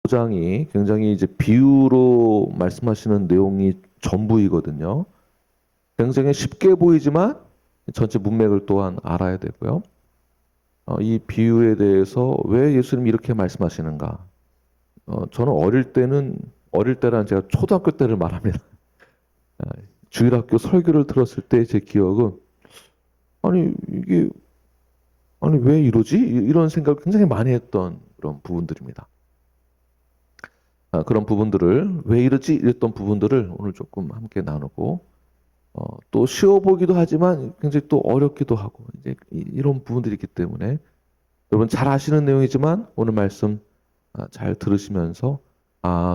5장이 굉장히 이제 비유로 말씀하시는 내용이 전부이거든요. 굉장히 쉽게 보이지만 전체 문맥을 또한 알아야 되고요. 이 비유에 대해서 왜 예수님이 이렇게 말씀하시는가? 저는 어릴 때란 제가 초등학교 때를 말합니다. 아, 주일학교 설교를 들었을 때 제 기억은 아니 이게 아니 왜 이러지? 이런 생각을 굉장히 많이 했던 그런 부분들입니다. 그런 부분들을 왜 이러지? 이랬던 부분들을 오늘 조금 함께 나누고 또 쉬워 보기도 하지만 굉장히 또 어렵기도 하고 이제 이런 부분들이 있기 때문에 여러분 잘 아시는 내용이지만 오늘 말씀 잘 들으시면서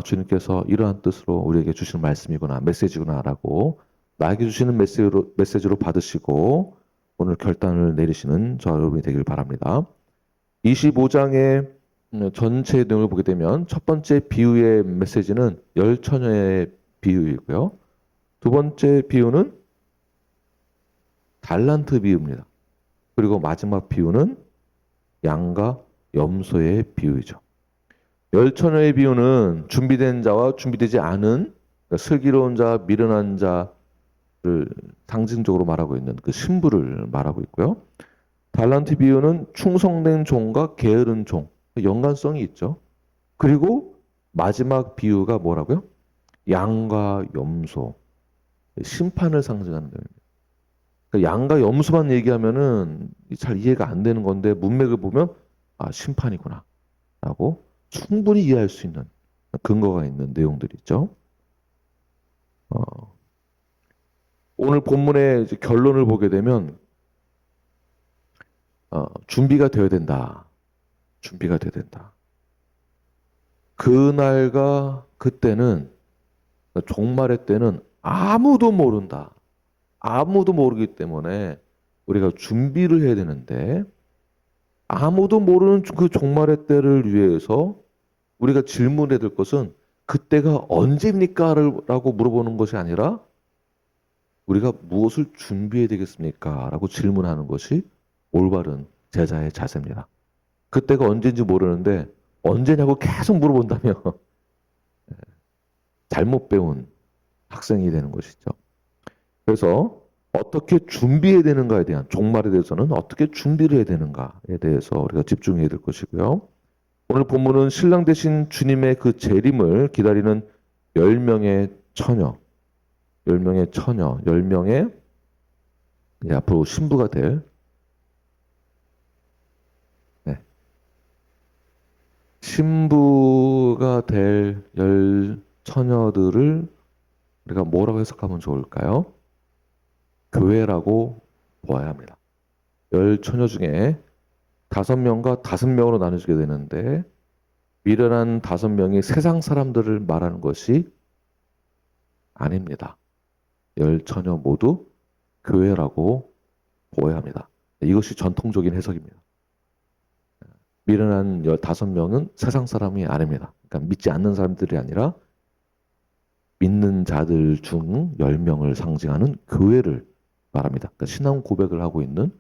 주님께서 이러한 뜻으로 우리에게 주시는 말씀이구나 메시지구나라고 나에게 주시는 메시지로 받으시고 오늘 결단을 내리시는 저 여러분이 되길 바랍니다. 25장의 전체 내용을 보게 되면 첫 번째 비유의 메시지는 열 처녀의 비유이고요. 두 번째 비유는 달란트 비유입니다. 그리고 마지막 비유는 양과 염소의 비유이죠. 열 처녀의 비유는 준비된 자와 준비되지 않은 그러니까 슬기로운 자, 미련한 자를 상징적으로 말하고 있는 그 신부를 말하고 있고요. 달란트 비유는 충성된 종과 게으른 종, 연관성이 있죠. 그리고 마지막 비유가 뭐라고요? 양과 염소, 심판을 상징하는 내용입니다. 그러니까 양과 염소만 얘기하면은 잘 이해가 안 되는 건데 문맥을 보면 심판이구나 라고 충분히 이해할 수 있는 근거가 있는 내용들이 있죠. 어, 오늘 본문의 이제 결론을 보게 되면 준비가 되어야 된다. 준비가 되어야 된다. 그날과 그때는 종말의 때는 아무도 모른다. 아무도 모르기 때문에 우리가 준비를 해야 되는데 아무도 모르는 그 종말의 때를 위해서 우리가 질문해야 될 것은 그때가 언제입니까? 라고 물어보는 것이 아니라 우리가 무엇을 준비해야 되겠습니까? 라고 질문하는 것이 올바른 제자의 자세입니다. 그때가 언제인지 모르는데 언제냐고 계속 물어본다면 잘못 배운 학생이 되는 것이죠. 그래서 어떻게 준비해야 되는가에 대한 종말에 대해서는 어떻게 준비를 해야 되는가에 대해서 우리가 집중해야 될 것이고요. 오늘 본문은 신랑 되신 주님의 그 재림을 기다리는 10명의 처녀, 10명의 처녀, 10명의 앞으로 신부가 될 네, 신부가 될 10처녀들을 우리가 뭐라고 해석하면 좋을까요? 교회라고 보아야 합니다. 10처녀 중에 5명과 5명으로 나눠지게 되는데 미련한 5명이 세상 사람들을 말하는 것이 아닙니다. 10처녀 모두 교회라고 보아야 합니다. 이것이 전통적인 해석입니다. 미련한 15명은 세상 사람이 아닙니다. 그러니까 믿지 않는 사람들이 아니라 믿는 자들 중 10명을 상징하는 교회를 말합니다. 그러니까 신앙 고백을 하고 있는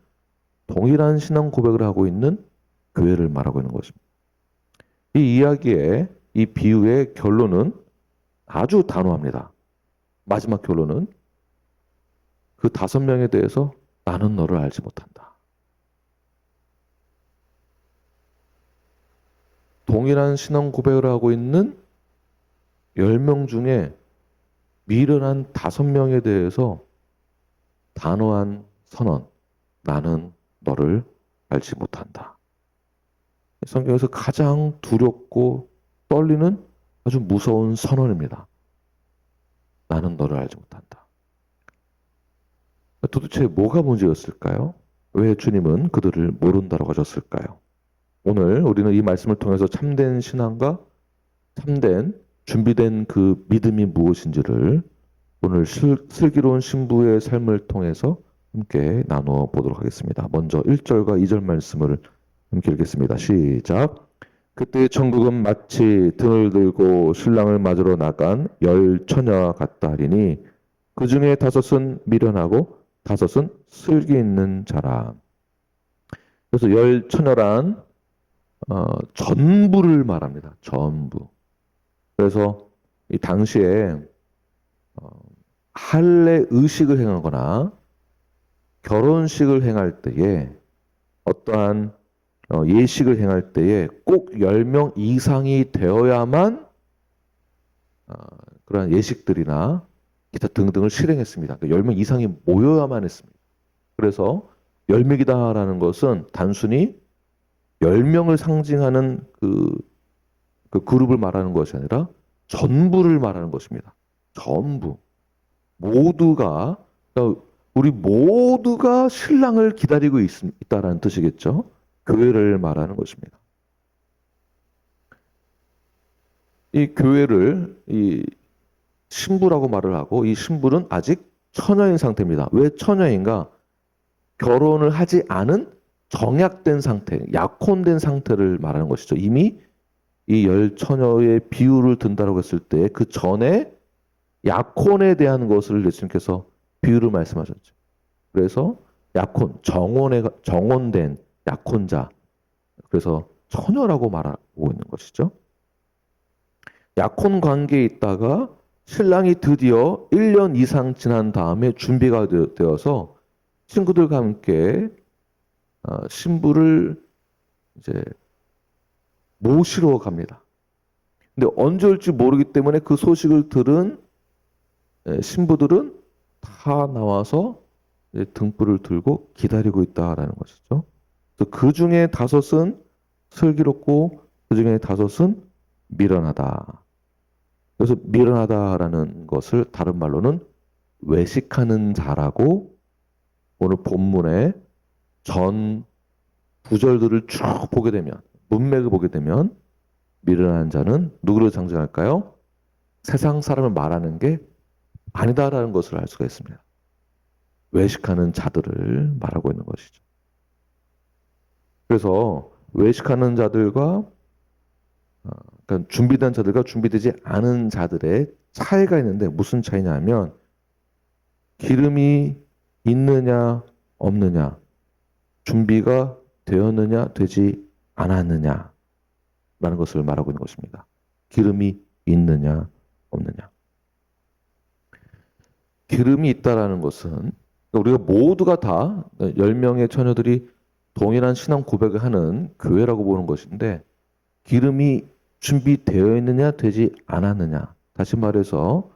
동일한 신앙 고백을 하고 있는 교회를 말하고 있는 것입니다. 이 이야기의 이 비유의 결론은 아주 단호합니다. 마지막 결론은 그 5명에 대해서 나는 너를 알지 못한다. 동일한 신앙 고백을 하고 있는 10명 중에 미련한 5명에 대해서 단호한 선언, 나는 너를 알지 못한다. 성경에서 가장 두렵고 떨리는 아주 무서운 선언입니다. 나는 너를 알지 못한다. 도대체 뭐가 문제였을까요? 왜 주님은 그들을 모른다고 하셨을까요? 오늘 우리는 이 말씀을 통해서 참된 신앙과 참된 준비된 그 믿음이 무엇인지를 오늘 슬기로운 신부의 삶을 통해서 함께 나누어 보도록 하겠습니다. 먼저 1절과 2절 말씀을 함께 읽겠습니다. 시작. 그때 천국은 마치 등을 들고 신랑을 맞으러 나간 10처녀와 같다 하리니 그 중에 5은 미련하고 5은 슬기 있는 자라. 그래서 10처녀란 전부를 말합니다. 전부. 그래서 이 당시에 할례 의식을 행하거나 결혼식을 행할 때에 어떠한 예식을 행할 때에 꼭 10명 이상이 되어야만 그러한 예식들이나 기타 등등을 실행했습니다. 그러니까 10명 이상이 모여야만 했습니다. 그래서 열매기다라는 것은 단순히 10명을 상징하는 그 그룹을 말하는 것이 아니라 전부를 말하는 것입니다. 전부. 모두가, 그러니까 우리 모두가 신랑을 기다리고 있다라는 뜻이겠죠. 교회를 말하는 것입니다. 이 교회를 이 신부라고 말을 하고 이 신부는 아직 처녀인 상태입니다. 왜 처녀인가? 결혼을 하지 않은 정약된 상태, 약혼된 상태를 말하는 것이죠. 이미 이 열 처녀의 비유를 든다고 했을 때 그 전에 약혼에 대한 것을 예수님께서 비유를 말씀하셨죠. 그래서 약혼, 정혼된 약혼자, 그래서 처녀라고 말하고 있는 것이죠. 약혼 관계에 있다가 신랑이 드디어 1년 이상 지난 다음에 준비가 되어서 친구들과 함께 신부를 이제 모시러 갑니다. 근데 언제 올지 모르기 때문에 그 소식을 들은 신부들은 다 나와서 등불을 들고 기다리고 있다라는 것이죠. 그 중에 5은 슬기롭고 그 중에 5은 미련하다. 그래서 미련하다라는 것을 다른 말로는 외식하는 자라고 오늘 본문의 전 구절들을 쭉 보게 되면 문맥을 보게 되면 미련한 자는 누구를 상징할까요? 세상 사람을 말하는 게 아니다라는 것을 알 수가 있습니다. 외식하는 자들을 말하고 있는 것이죠. 그래서 외식하는 자들과 그러니까 준비된 자들과 준비되지 않은 자들의 차이가 있는데 무슨 차이냐면 기름이 있느냐 없느냐, 준비가 되었느냐 되지 않았느냐 라는 것을 말하고 있는 것입니다. 기름이 있느냐 없느냐. 기름이 있다라는 것은 우리가 모두가 다 10명의 처녀들이 동일한 신앙 고백을 하는 교회라고 보는 것인데 기름이 준비되어 있느냐 되지 않았느냐. 다시 말해서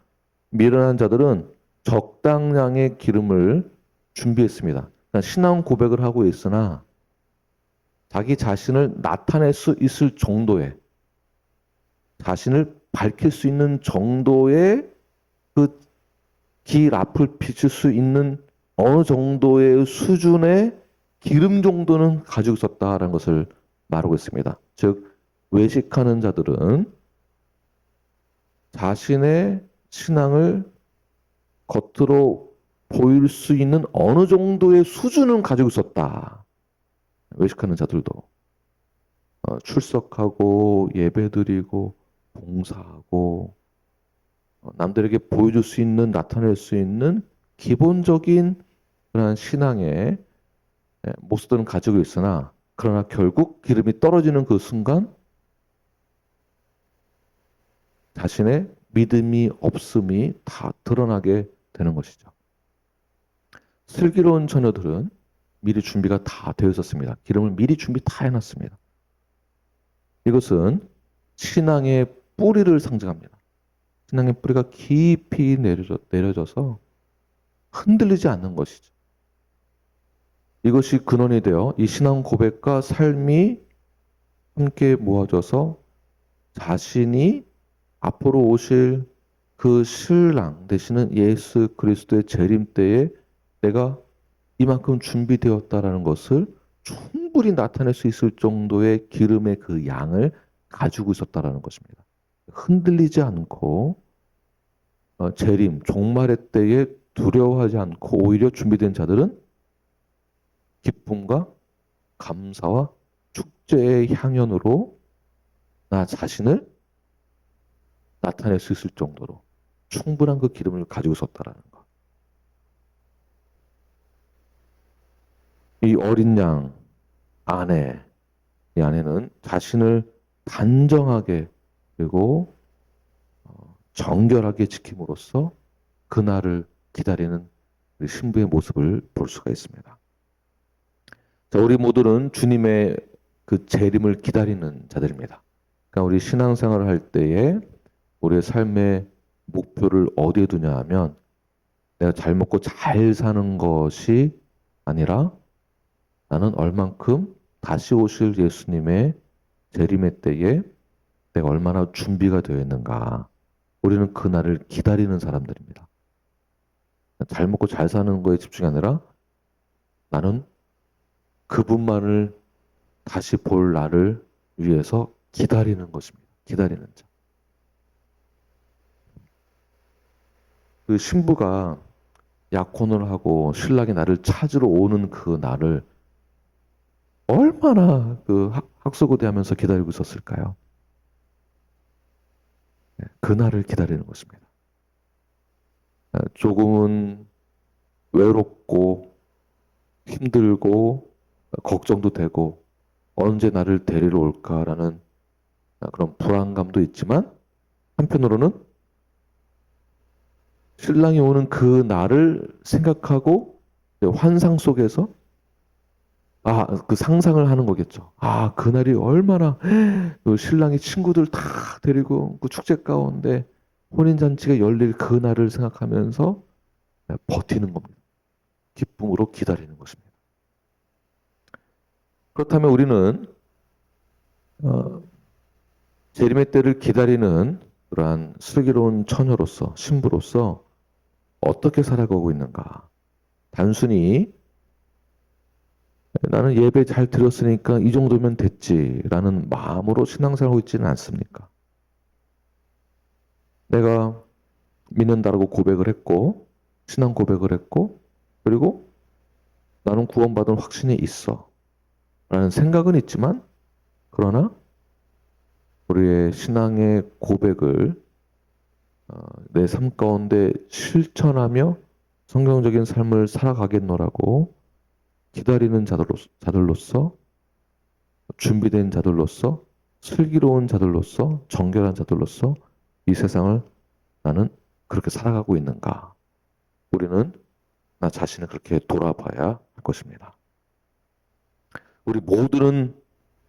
미련한 자들은 적당량의 기름을 준비했습니다. 그러니까 신앙 고백을 하고 있으나 자기 자신을 나타낼 수 있을 정도의 자신을 밝힐 수 있는 정도의 그 길 앞을 비출 수 있는 어느 정도의 수준의 기름 정도는 가지고 있었다라는 것을 말하고 있습니다. 즉 외식하는 자들은 자신의 신앙을 겉으로 보일 수 있는 어느 정도의 수준은 가지고 있었다. 외식하는 자들도 출석하고 예배드리고 봉사하고 남들에게 보여줄 수 있는 나타낼 수 있는 기본적인 그런 신앙의 모습들은 가지고 있으나 그러나 결국 기름이 떨어지는 그 순간 자신의 믿음이 없음이 다 드러나게 되는 것이죠. 슬기로운 처녀들은 미리 준비가 다 되어 있었습니다. 기름을 미리 준비 다 해놨습니다. 이것은 신앙의 뿌리를 상징합니다. 신앙의 뿌리가 깊이 내려져서 흔들리지 않는 것이죠. 이것이 근원이 되어 이 신앙 고백과 삶이 함께 모아져서 자신이 앞으로 오실 그 신랑 되시는 예수 그리스도의 재림 때에 내가 이만큼 준비되었다라는 것을 충분히 나타낼 수 있을 정도의 기름의 그 양을 가지고 있었다라는 것입니다. 흔들리지 않고 재림, 종말의 때에 두려워하지 않고 오히려 준비된 자들은 기쁨과 감사와 축제의 향연으로 나 자신을 나타낼 수 있을 정도로 충분한 그 기름을 가지고 있었다라는 것. 이 어린 양 이 아내는 자신을 단정하게 그리고 정결하게 지킴으로써 그날을 기다리는 우리 신부의 모습을 볼 수가 있습니다. 자, 우리 모두는 주님의 그 재림을 기다리는 자들입니다. 그러니까 우리 신앙생활을 할 때에 우리의 삶의 목표를 어디에 두냐 하면 내가 잘 먹고 잘 사는 것이 아니라 나는 얼만큼 다시 오실 예수님의 재림의 때에 내가 얼마나 준비가 되어 있는가. 우리는 그날을 기다리는 사람들입니다. 잘 먹고 잘 사는 거에 집중이 아니라 나는 그분만을 다시 볼 날을 위해서 기다리는 것입니다. 기다리는 자. 그 신부가 약혼을 하고 신랑이 나를 찾으러 오는 그 날을 얼마나 그 학수고대하면서 기다리고 있었을까요? 그 날을 기다리는 것입니다. 조금은 외롭고 힘들고 걱정도 되고 언제 나를 데리러 올까라는 그런 불안감도 있지만 한편으로는 신랑이 오는 그 날을 생각하고 환상 속에서 그 상상을 하는 거겠죠. 그날이 얼마나 그 신랑이 친구들 다 데리고 그 축제 가운데 혼인잔치가 열릴 그 날을 생각하면서 버티는 겁니다. 기쁨으로 기다리는 것입니다. 그렇다면 우리는 재림의 때를 기다리는 그러한 슬기로운 처녀로서 신부로서 어떻게 살아가고 있는가? 단순히 나는 예배 잘 드렸으니까 이 정도면 됐지라는 마음으로 신앙생활하고 있지는 않습니까? 내가 믿는다라고 고백을 했고 신앙 고백을 했고 그리고 나는 구원받은 확신이 있어 라는 생각은 있지만 그러나 우리의 신앙의 고백을 내 삶 가운데 실천하며 성경적인 삶을 살아가겠노라고 기다리는 자들로서 준비된 자들로서 슬기로운 자들로서 정결한 자들로서 이 세상을 나는 그렇게 살아가고 있는가? 우리는 나 자신을 그렇게 돌아봐야 할 것입니다. 우리 모두는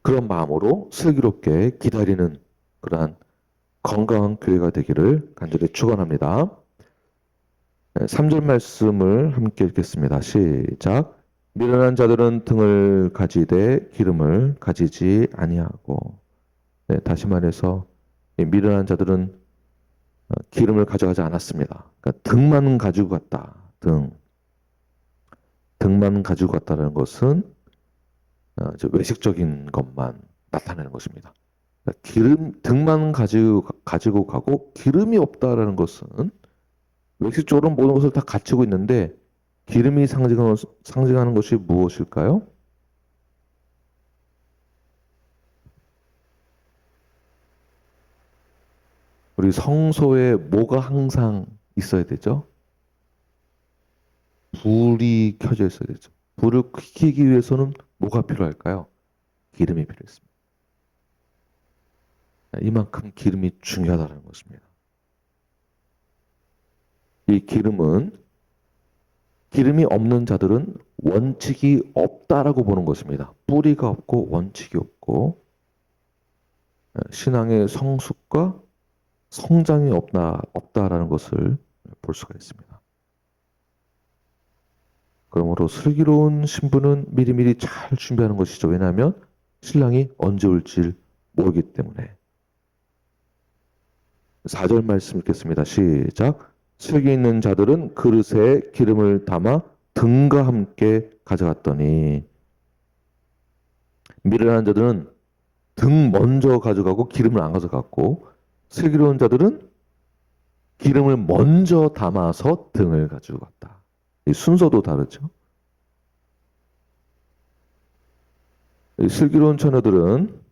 그런 마음으로 슬기롭게 기다리는 그러한 건강한 교회가 되기를 간절히 축원합니다. 3절 말씀을 함께 읽겠습니다. 시작. 미련한 자들은 등을 가지되 기름을 가지지 아니하고. 다시 말해서 미련한 자들은 기름을 가져가지 않았습니다. 그러니까 등만 가지고 갔다. 등만 가지고 갔다는 것은 외식적인 것만 나타내는 것입니다. 그러니까 등만 가지고 가고 기름이 없다라는 것은 외식적으로 모든 것을 다 갖추고 있는데 기름이 상징하는 것이 무엇일까요? 우리 성소에 뭐가 항상 있어야 되죠? 불이 켜져 있어야 되죠. 불을 켜기 위해서는 뭐가 필요할까요? 기름이 필요했습니다. 이만큼 기름이 중요하다는 것입니다. 이 기름이 없는 자들은 원칙이 없다라고 보는 것입니다. 뿌리가 없고 원칙이 없고 신앙의 성숙과 성장이 없다라는 것을 볼 수가 있습니다. 그러므로 슬기로운 신부는 미리미리 잘 준비하는 것이죠. 왜냐하면 신랑이 언제 올지 모르기 때문에. 4절 말씀 읽겠습니다. 시작. 슬기 있는 자들은 그릇에 기름을 담아 등과 함께 가져갔더니 미련한 자들은 등 먼저 가져가고 기름을 안 가져갔고 슬기로운 자들은 기름을 먼저 담아서 등을 가지고 갔다. 이 순서도 다르죠. 이 슬기로운 처녀들은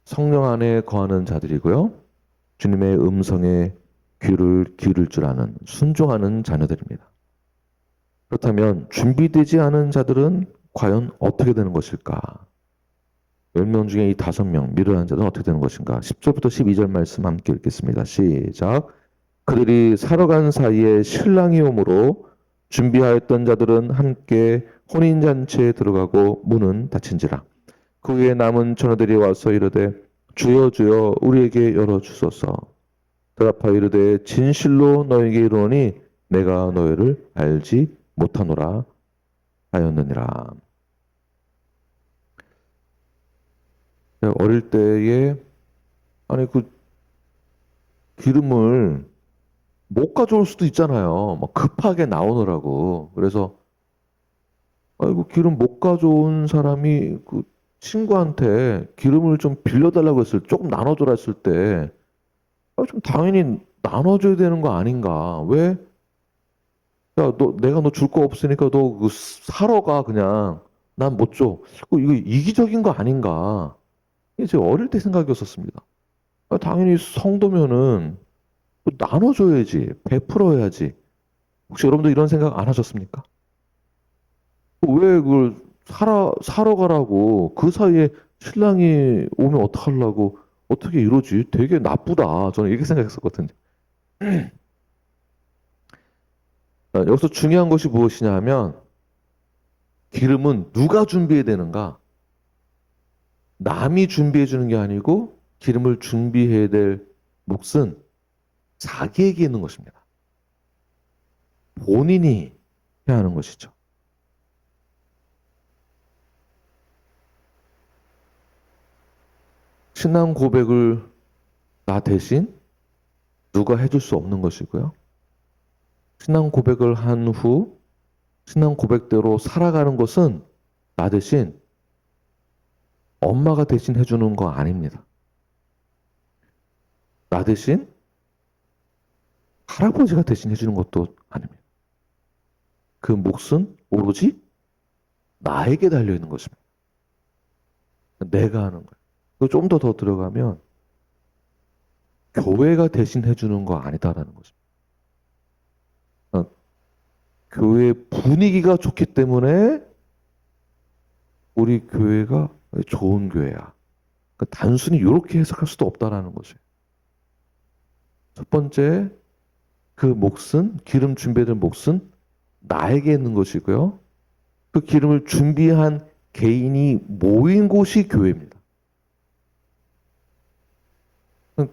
성령 안에 거하는 자들이고요. 주님의 음성에 귀를 기울일 줄 아는 순종하는 자녀들입니다. 그렇다면 준비되지 않은 자들은 과연 어떻게 되는 것일까? 10명 중에 이 5명 미련한 자들은 어떻게 되는 것인가? 10절부터 12절 말씀 함께 읽겠습니다. 시작. 그들이 사러 간 사이에 신랑이 오므로 준비하였던 자들은 함께 혼인잔치에 들어가고 문은 닫힌지라. 그 후에 남은 처녀들이 와서 이르되 주여 주여 우리에게 열어주소서. 대답하여 이르되 진실로 너에게 이르노니 내가 너희를 알지 못하노라 하였느니라. 어릴 때에 아니 그 기름을 못 가져올 수도 있잖아요. 막 급하게 나오느라고. 그래서 아이고 기름 못 가져온 사람이 그 친구한테 기름을 좀 빌려달라고 했을 때 조금 나눠줘라 했을 때 좀 당연히 나눠줘야 되는 거 아닌가? 왜? 야, 내가 너 줄 거 없으니까 너 그 사러 가 그냥. 난 못 줘. 이거 이기적인 거 아닌가? 이게 제 어릴 때 생각이었었습니다. 당연히 성도면은 나눠줘야지, 베풀어야지. 혹시 여러분도 이런 생각 안 하셨습니까? 왜 그걸 사러 가라고 그 사이에 신랑이 오면 어떡하려고 어떻게 이러지? 되게 나쁘다. 저는 이렇게 생각했었거든요. 여기서 중요한 것이 무엇이냐 하면 기름은 누가 준비해야 되는가? 남이 준비해 주는 게 아니고 기름을 준비해야 될 몫은 자기에게 있는 것입니다. 본인이 해야 하는 것이죠. 신앙 고백을 나 대신 누가 해줄 수 없는 것이고요. 신앙 고백을 한 후 신앙 고백대로 살아가는 것은 나 대신 엄마가 대신 해주는 거 아닙니다. 나 대신 할아버지가 대신 해주는 것도 아닙니다. 그 몫은 오로지 나에게 달려있는 것입니다. 내가 하는 거예요. 좀 더 들어가면 교회가 대신 해주는 거 아니다라는 것입니다. 교회 분위기가 좋기 때문에 우리 교회가 좋은 교회야. 단순히 이렇게 해석할 수도 없다라는 것이에요. 첫 번째, 그 몫은, 기름 준비된 몫은 나에게 있는 것이고요. 그 기름을 준비한 개인이 모인 곳이 교회입니다.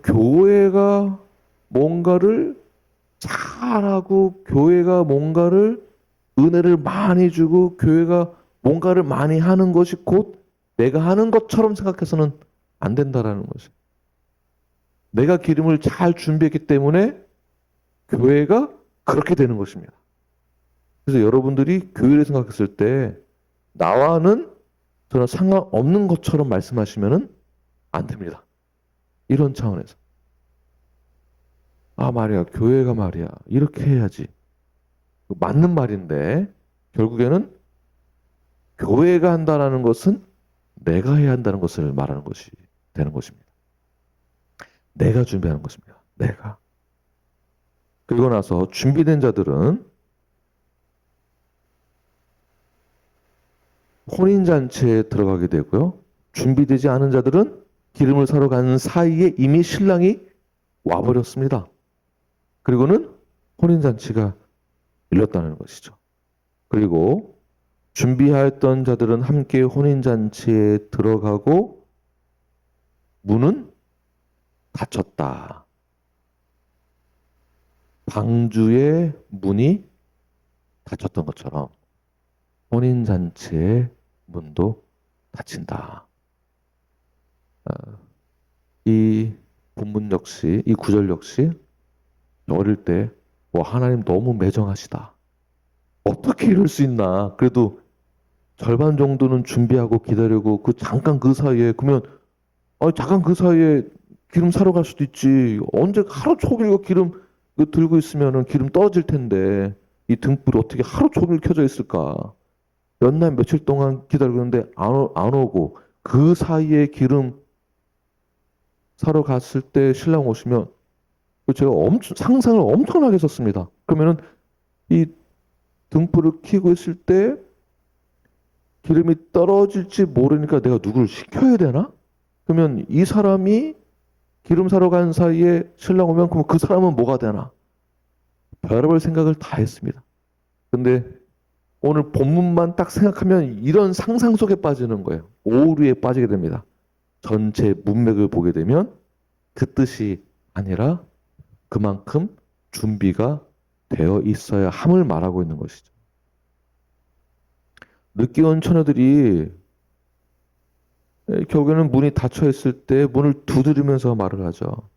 교회가 뭔가를 잘하고 교회가 뭔가를 은혜를 많이 주고 교회가 뭔가를 많이 하는 것이 곧 내가 하는 것처럼 생각해서는 안 된다라는 것이에요. 내가 기름을 잘 준비했기 때문에 교회가 그렇게 되는 것입니다. 그래서 여러분들이 교회를 생각했을 때 나와는 저는 상관없는 것처럼 말씀하시면 안 됩니다. 이런 차원에서. 아, 말이야. 교회가 말이야. 이렇게 해야지. 맞는 말인데 결국에는 교회가 한다는 것은 내가 해야 한다는 것을 말하는 것이 되는 것입니다. 내가 준비하는 것입니다. 내가. 그리고 나서 준비된 자들은 혼인잔치에 들어가게 되고요. 준비되지 않은 자들은 기름을 사러 가는 사이에 이미 신랑이 와버렸습니다. 그리고는 혼인잔치가 일렀다는 것이죠. 그리고 준비하였던 자들은 함께 혼인잔치에 들어가고 문은 닫혔다. 방주의 문이 닫혔던 것처럼 혼인잔치의 문도 닫힌다. 이 본문 역시, 이 구절 역시 어릴 때 하나님 너무 매정하시다. 어떻게 이럴 수 있나. 그래도 절반 정도는 준비하고 기다리고 잠깐 그 사이에 그러면 잠깐 그 사이에 기름 사러 갈 수도 있지. 언제 하루 종일 이거 기름 들고 있으면은 기름 떨어질 텐데 이 등불이 어떻게 하루 종일 켜져 있을까. 몇 날 며칠 동안 기다리는데 안 오고 그 사이에 기름 사러 갔을 때 신랑 오시면 제가 상상을 엄청나게 했었습니다. 그러면은 이 등불을 켜고 있을 때 기름이 떨어질지 모르니까 내가 누구를 시켜야 되나? 그러면 이 사람이 기름 사러 간 사이에 신랑 오면 그럼 그 사람은 뭐가 되나? 별의별 생각을 다 했습니다. 근데 오늘 본문만 딱 생각하면 이런 상상 속에 빠지는 거예요. 오류에 빠지게 됩니다. 전체 문맥을 보게 되면 그 뜻이 아니라 그만큼 준비가 되어 있어야 함을 말하고 있는 것이죠. 늦게 온 처녀들이 결국에는 문이 닫혀 있을 때 문을 두드리면서 말을 하죠.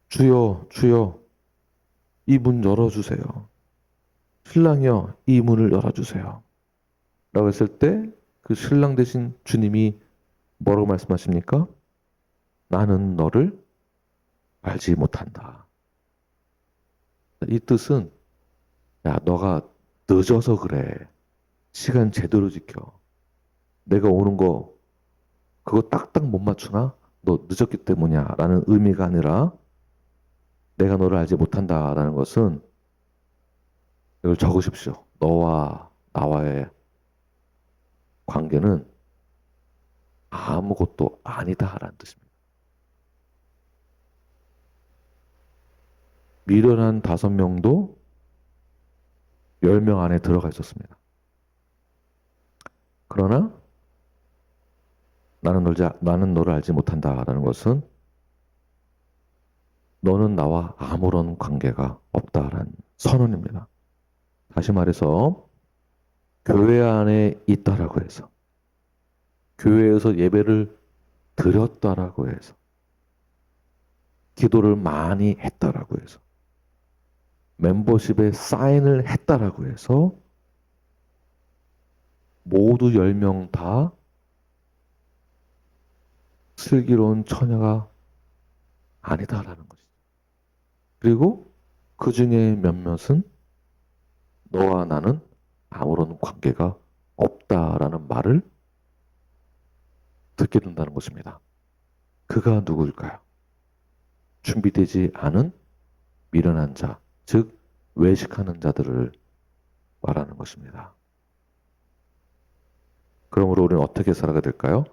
주여, 주여, 이 문 열어주세요. 신랑이여, 이 문을 열어주세요. 라고 했을 때 그 신랑 대신 주님이 뭐라고 말씀하십니까? 나는 너를 알지 못한다. 이 뜻은 야, 너가 늦어서 그래. 시간 제대로 지켜. 내가 오는 거 그거 딱딱 못 맞추나? 너 늦었기 때문이야. 라는 의미가 아니라 내가 너를 알지 못한다라는 것은 이걸 적으십시오. 너와 나와의 관계는 아무것도 아니다라는 뜻입니다. 미련한 5명도 10명 안에 들어가 있었습니다. 그러나 나는 너를 알지 못한다라는 것은 너는 나와 아무런 관계가 없다라는 선언입니다. 다시 말해서 교회 안에 있다라고 해서 교회에서 예배를 드렸다라고 해서 기도를 많이 했다라고 해서 멤버십에 사인을 했다라고 해서 모두 10명 다 슬기로운 처녀가 아니다라는 것이죠. 그리고 그 중에 몇몇은 너와 나는 아무런 관계가 없다라는 말을 듣게 된다는 것입니다. 그가 누구일까요? 준비되지 않은 미련한 자, 즉 외식하는 자들을 말하는 것입니다. 그러므로 우리는 어떻게 살아가야 될까요?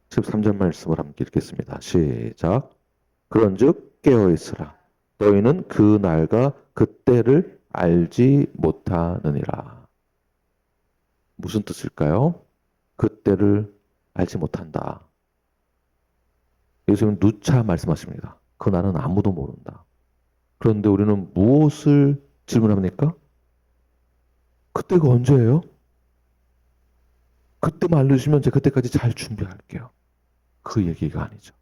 13절 말씀을 함께 읽겠습니다. 시작. 그런즉 깨어있으라. 너희는 그 날과 그때를 알지 못하느니라. 무슨 뜻일까요? 그때를 알지 못한다. 예수님은 누차 말씀하십니다. 그 날은 아무도 모른다. 그런데 우리는 무엇을 질문합니까? 그때가 언제예요? 그때만 알려주시면 제가 그때까지 잘 준비할게요. 그 얘기가 아니죠.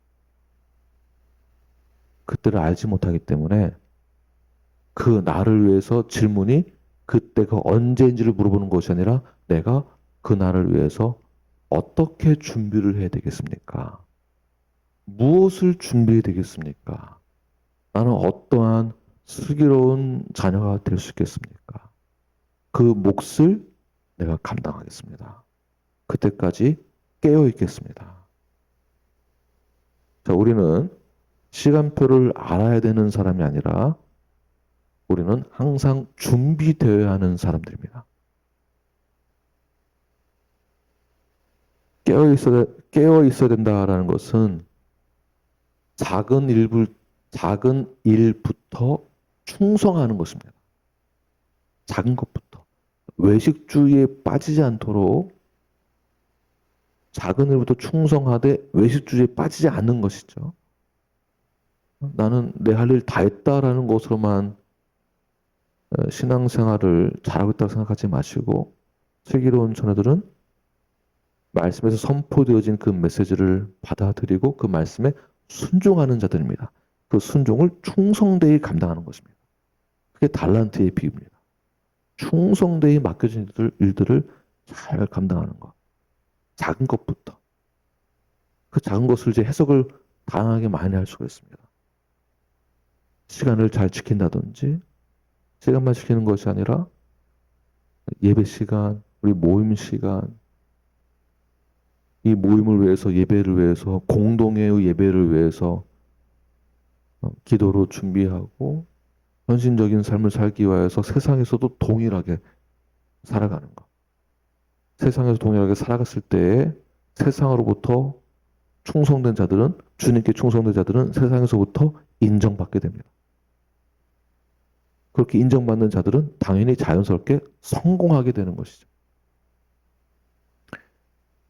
그때를 알지 못하기 때문에 그 날을 위해서 질문이 그때가 언제인지를 물어보는 것이 아니라 내가 그 날을 위해서 어떻게 준비를 해야 되겠습니까? 무엇을 준비해야 되겠습니까? 나는 어떠한 슬기로운 자녀가 될 수 있겠습니까? 그 몫을 내가 감당하겠습니다. 그때까지 깨어 있겠습니다. 자, 우리는 시간표를 알아야 되는 사람이 아니라 우리는 항상 준비되어야 하는 사람들입니다. 깨어 있어야 된다라는 것은 작은 일부터 충성하는 것입니다. 작은 것부터. 외식주의에 빠지지 않도록 작은 일부터 충성하되 외식주의에 빠지지 않는 것이죠. 나는 내 할 일 다 했다라는 것으로만 신앙생활을 잘하고 있다고 생각하지 마시고 슬기로운 자녀들은 말씀에서 선포되어진 그 메시지를 받아들이고 그 말씀에 순종하는 자들입니다. 그 순종을 충성되이 감당하는 것입니다. 그게 달란트의 비유입니다. 충성되이 맡겨진 일들을 잘 감당하는 것. 작은 것부터. 그 작은 것을 이제 해석을 다양하게 많이 할 수가 있습니다. 시간을 잘 지킨다든지 시간만 지키는 것이 아니라 예배 시간, 우리 모임 시간, 이 모임을 위해서 예배를 위해서 공동의 예배를 위해서 기도로 준비하고 헌신적인 삶을 살기 위해서 세상에서도 동일하게 살아가는 것. 세상에서 동일하게 살아갔을 때에 세상으로부터 충성된 자들은 주님께 충성된 자들은 세상에서부터 인정받게 됩니다. 그렇게 인정받는 자들은 당연히 자연스럽게 성공하게 되는 것이죠.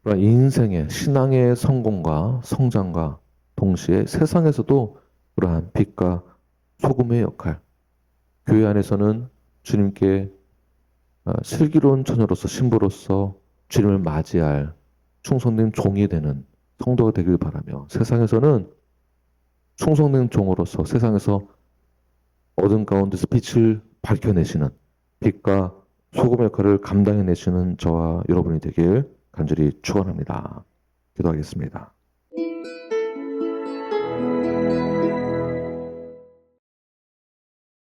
그러나 인생의 신앙의 성공과 성장과 동시에 세상에서도 그러한 빛과 소금의 역할, 교회 안에서는 주님께 슬기로운 처녀로서 신부로서 주님을 맞이할 충성된 종이 되는 성도가 되길 바라며 세상에서는 충성된 종으로서 세상에서 어둠 가운데서 빛을 밝혀내시는 빛과 소금 역할을 감당해내시는 저와 여러분이 되길 간절히 축원합니다. 기도하겠습니다.